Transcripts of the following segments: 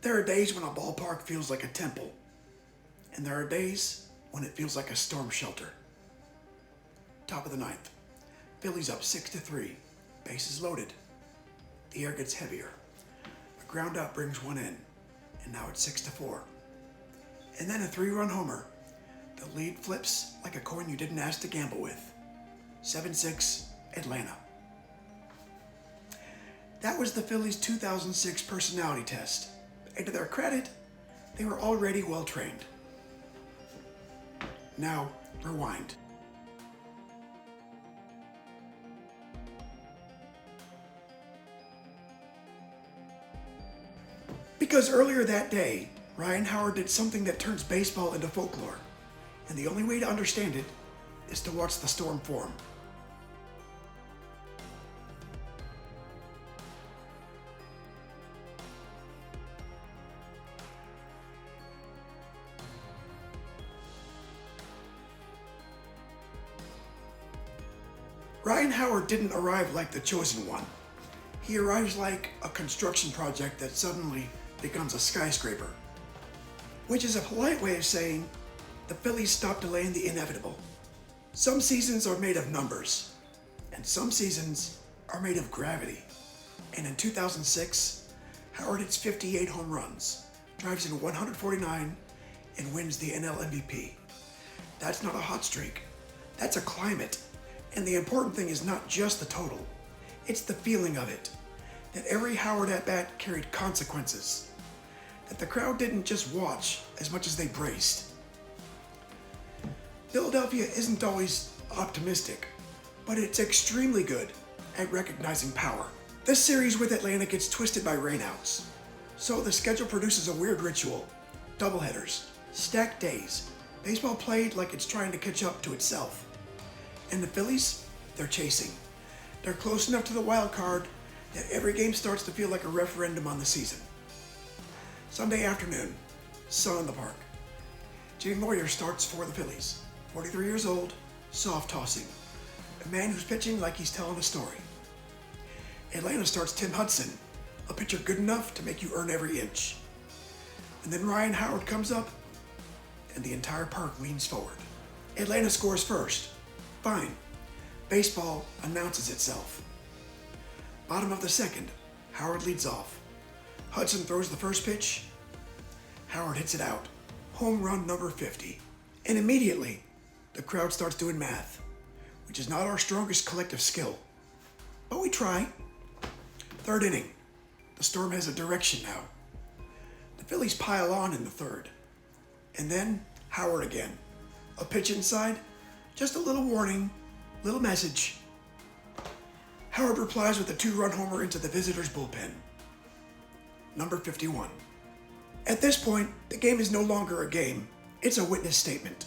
There are days when a ballpark feels like a temple, and there are days when it feels like a storm shelter. Top of the ninth. Phillies up 6-3. Bases loaded. The air gets heavier. A ground out brings one in, and now it's 6-4. And then a 3-run homer. The lead flips like a coin you didn't ask to gamble with. 7-6, Atlanta. That was the Phillies' 2006 personality test. And to their credit, they were already well trained. Now, rewind. Because earlier that day, Ryan Howard did something that turns baseball into folklore. And the only way to understand it is to watch the storm form. Ryan Howard didn't arrive like the chosen one. He arrives like a construction project that suddenly becomes a skyscraper. Which is a polite way of saying the Phillies stopped delaying the inevitable. Some seasons are made of numbers, and some seasons are made of gravity. And in 2006, Howard hits 58 home runs, drives in 149, and wins the NL MVP. That's not a hot streak. That's a climate. And the important thing is not just the total, it's the feeling of it. That every Howard at-bat carried consequences. That the crowd didn't just watch as much as they braced. Philadelphia isn't always optimistic, but it's extremely good at recognizing power. This series with Atlanta gets twisted by rainouts. So the schedule produces a weird ritual. Doubleheaders, stacked days, baseball played like it's trying to catch up to itself. And the Phillies, they're chasing. They're close enough to the wild card that every game starts to feel like a referendum on the season. Sunday afternoon, sun in the park. Jimmy Moyer starts for the Phillies. 43 years old, soft tossing. A man who's pitching like he's telling a story. Atlanta starts Tim Hudson, a pitcher good enough to make you earn every inch. And then Ryan Howard comes up, and the entire park leans forward. Atlanta scores first. Fine. Baseball announces itself. Bottom of the second, Howard leads off. Hudson throws the first pitch. Howard hits it out. Home run number 50. And immediately, the crowd starts doing math, which is not our strongest collective skill. But we try. Third inning. The storm has a direction now. The Phillies pile on in the third. And then, Howard again. A pitch inside. Just a little warning, little message. Howard replies with a 2-run homer into the visitors' bullpen. Number 51. At this point, the game is no longer a game. It's a witness statement.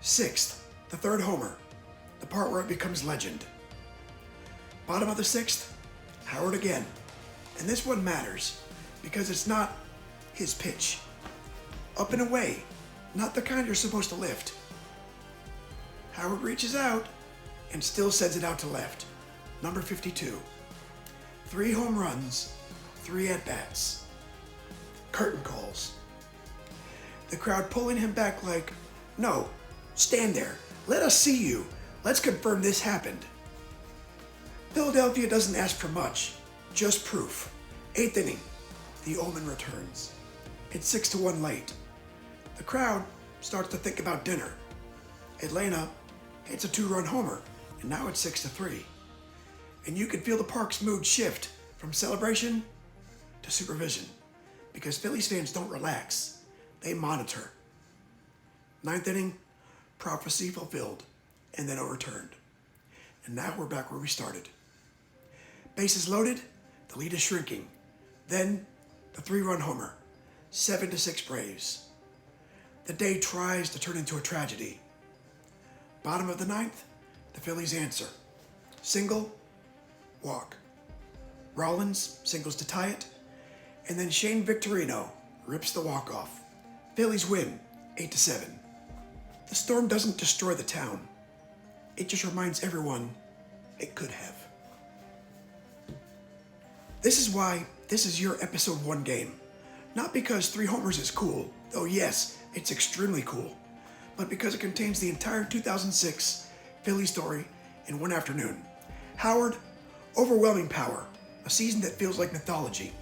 Sixth, the third homer, the part where it becomes legend. Bottom of the sixth, Howard again. And this one matters because it's not his pitch. Up and away, not the kind you're supposed to lift. Howard reaches out and still sends it out to left. Number 52. 3 home runs, 3 at-bats. Curtain calls. The crowd pulling him back like, no, stand there. Let us see you. Let's confirm this happened. Philadelphia doesn't ask for much, just proof. 8th inning. The omen returns. It's 6-1 late. The crowd starts to think about dinner. Atlanta hits a 2-run homer, and now it's 6-3. And you can feel the park's mood shift from celebration to supervision, because Phillies fans don't relax, they monitor. 9th inning, prophecy fulfilled, and then overturned. And now we're back where we started. Bases loaded, the lead is shrinking. Then, the 3-run homer, 7-6 Braves. The day tries to turn into a tragedy. Bottom of the 9th, the Phillies answer. Single, walk. Rollins singles to tie it, and then Shane Victorino rips the walk-off. Phillies win, 8-7. The storm doesn't destroy the town. It just reminds everyone it could have. This is why this is your episode 1 game. Not because 3 homers is cool, though yes, it's extremely cool, but because it contains the entire 2006 Philly story in one afternoon. Howard, overwhelming power, a season that feels like mythology.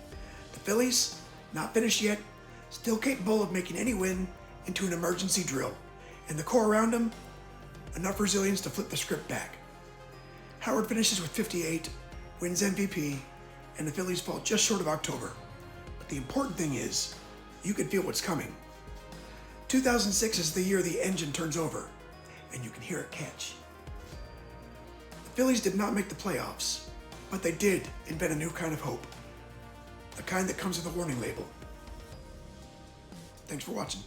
The Phillies, not finished yet, still capable of making any win into an emergency drill, and the core around him, enough resilience to flip the script back. Howard finishes with 58, wins MVP, and the Phillies fall just short of October. But the important thing is, you can feel what's coming. 2006 is the year the engine turns over, and you can hear it catch. The Phillies did not make the playoffs, but they did invent a new kind of hope. The kind that comes with a warning label. Thanks for watching.